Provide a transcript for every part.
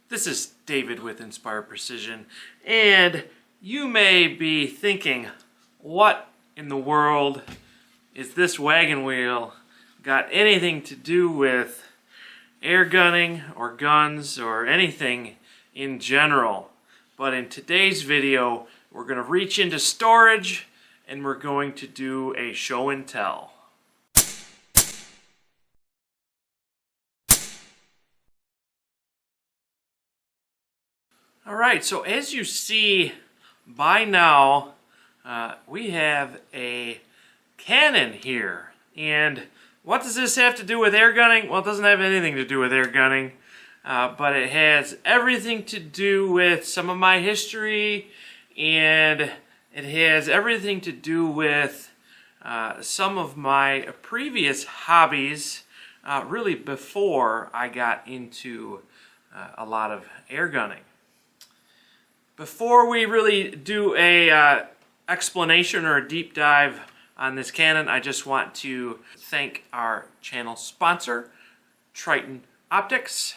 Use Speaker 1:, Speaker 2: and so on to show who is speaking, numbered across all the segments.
Speaker 1: This is David with Inspire Precision, and you may be thinking, what in the world is this wagon wheel got anything to do with air gunning or guns or anything in general? But in today's video, we're going to reach into storage and we're going to do a show and tell. Alright, so as you see by now, we have a cannon here. And what does this have to do with air gunning? Well, it doesn't have anything to do with air gunning, but it has everything to do with some of my history, and it has everything to do with some of my previous hobbies, really before I got into a lot of air gunning. Before we really do a explanation or a deep dive on this cannon, I just want to thank our channel sponsor, Triton Optics.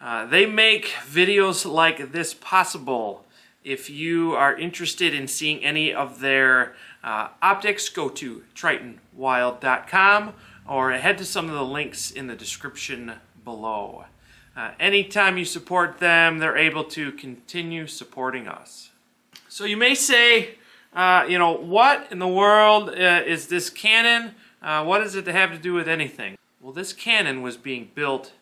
Speaker 1: They make videos like this possible. If you are interested in seeing any of their optics, go to tritonwild.com or head to some of the links in the description below. Anytime you support them, they're able to continue supporting us. So you may say, what in the world is this cannon? What does it have to do with anything? Well, this cannon was being built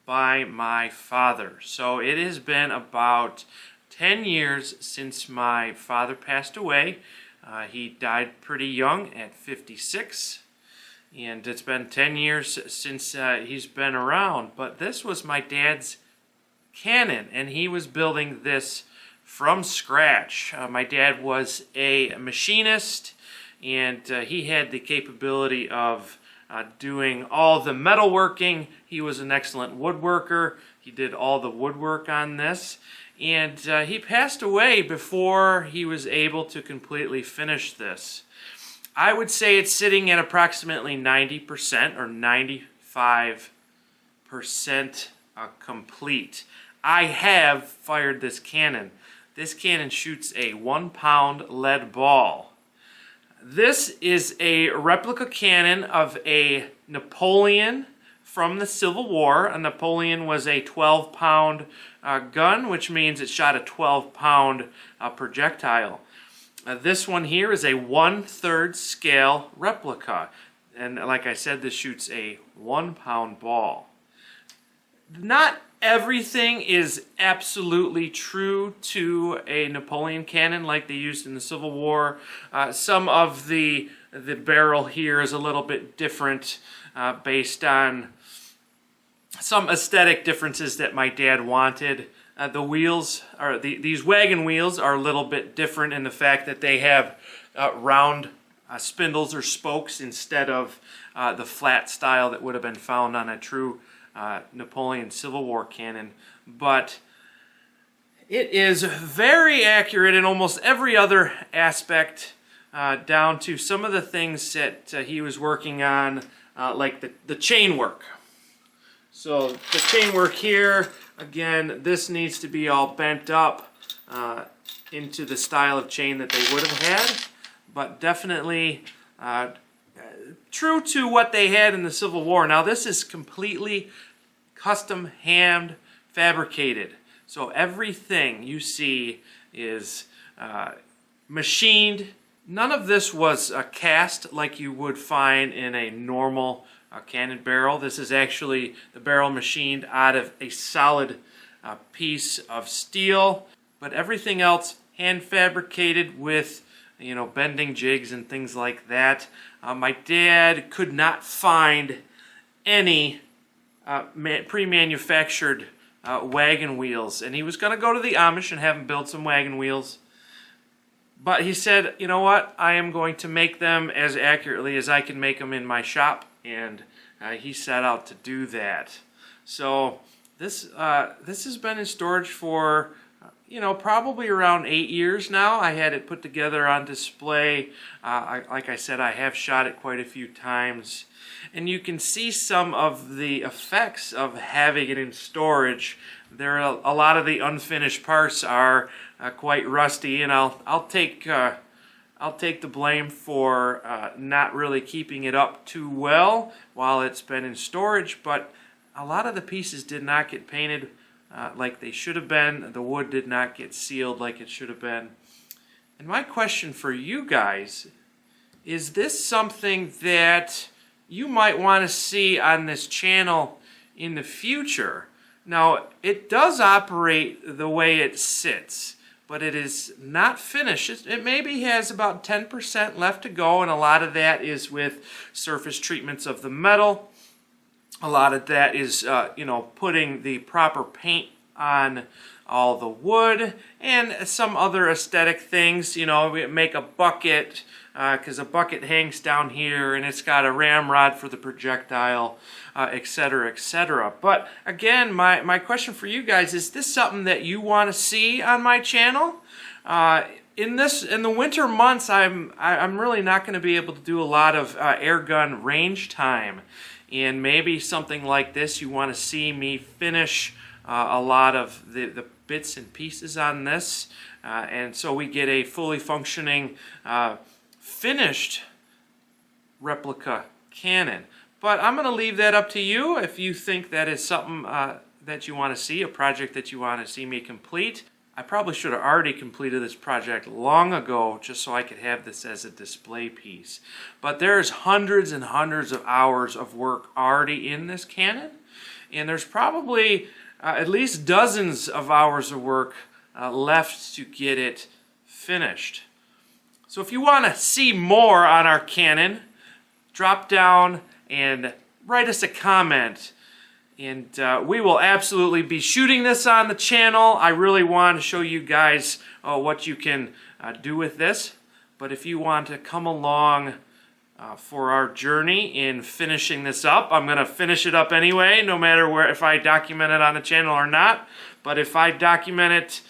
Speaker 1: by my father. So it has been about 10 years since my father passed away. He died pretty young at 56. And it's been 10 years since he's been around. But this was my dad's cannon, and he was building this from scratch. My dad was a machinist, and he had the capability of doing all the metalworking. He was an excellent woodworker. He did all the woodwork on this. And he passed away before he was able to completely finish this. I would say it's sitting at approximately 90% or 95% complete. I have fired this cannon. This cannon shoots a 1-pound lead ball. This is a replica cannon of a Napoleon from the Civil War. A Napoleon was a 12-pound gun, which means it shot a 12-pound projectile. This one here is a 1/3 scale replica, and like I said, this shoots a 1-pound ball. Not everything is absolutely true to a Napoleon cannon like they used in the Civil War. Some of the barrel here is a little bit different based on some aesthetic differences that my dad wanted. The wheels, or these wagon wheels, are a little bit different in the fact that they have round spindles or spokes instead of the flat style that would have been found on a true Napoleon Civil War cannon. But it is very accurate in almost every other aspect, down to some of the things that he was working on, like the chain work. So the chain work here, again, this needs to be all bent up into the style of chain that they would have had, but definitely true to what they had in the Civil War. Now this is completely custom hand fabricated. So everything you see is machined. None of this was cast like you would find in a normal cannon barrel. This is actually the barrel machined out of a solid piece of steel, but everything else hand fabricated with, bending jigs and things like that. My dad could not find any pre-manufactured wagon wheels, and he was going to go to the Amish and have them build some wagon wheels. But he said, you know what, I am going to make them as accurately as I can make them in my shop, and he set out to do that. So this has been in storage for probably around 8 years now. I had it put together on display. Like I said, I have shot it quite a few times. And you can see some of the effects of having it in storage a lot of the unfinished parts are quite rusty, and I'll take the blame for not really keeping it up too well while it's been in storage. But a lot of the pieces did not get painted like they should have been. The wood did not get sealed like it should have been. And my question for you guys, is this something that you might want to see on this channel in the future? Now, it does operate the way it sits, but it is not finished. It maybe has about 10% left to go, and a lot of that is with surface treatments of the metal. A lot of that is, putting the proper paint on all the wood and some other aesthetic things. We make a bucket because a bucket hangs down here and it's got a ramrod for the projectile, etc., etc. But again, my question for you guys, is this something that you want to see on my channel? In the winter months, I'm really not going to be able to do a lot of air gun range time, and maybe something like this you want to see me finish a lot of the bits and pieces on this, and so we get a fully functioning finished replica cannon. But I'm going to leave that up to you if you think that is something that you want to see, a project that you want to see me complete. I probably should have already completed this project long ago just so I could have this as a display piece. But there's hundreds and hundreds of hours of work already in this cannon, and there's probably at least dozens of hours of work left to get it finished. So if you want to see more on our cannon, drop down and write us a comment. And we will absolutely be shooting this on the channel. I really want to show you guys what you can do with this. But if you want to come along for our journey in finishing this up, I'm going to finish it up anyway, no matter if I document it on the channel or not. But if I document it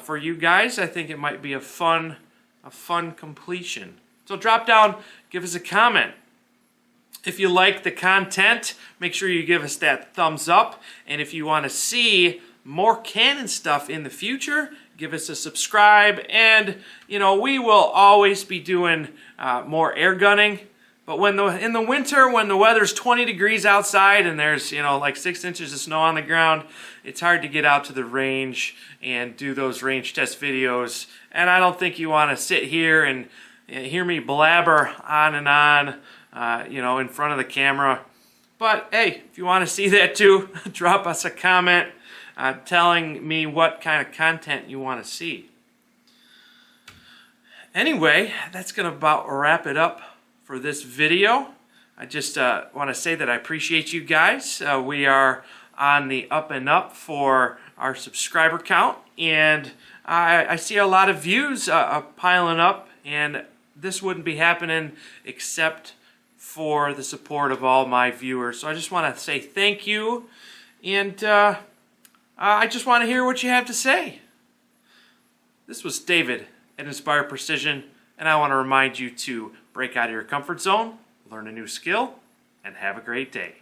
Speaker 1: for you guys, I think it might be a fun completion. So drop down, give us a comment. If you like the content, make sure you give us that thumbs up. And if you want to see more Canon stuff in the future, give us a subscribe. And, we will always be doing more air gunning. But in the winter, when the weather's 20 degrees outside and there's, like 6 inches of snow on the ground, it's hard to get out to the range and do those range test videos. And I don't think you want to sit here and hear me blabber on and on, in front of the camera. But hey, if you want to see that too, drop us a comment telling me what kind of content you want to see. Anyway, that's going to about wrap it up for this video. I just want to say that I appreciate you guys. We are on the up and up for our subscriber count, and I see a lot of views piling up, and this wouldn't be happening except for the support of all my viewers. So I just want to say thank you, and I just want to hear what you have to say. This was David at Inspire Precision, and I want to remind you to break out of your comfort zone, learn a new skill, and have a great day.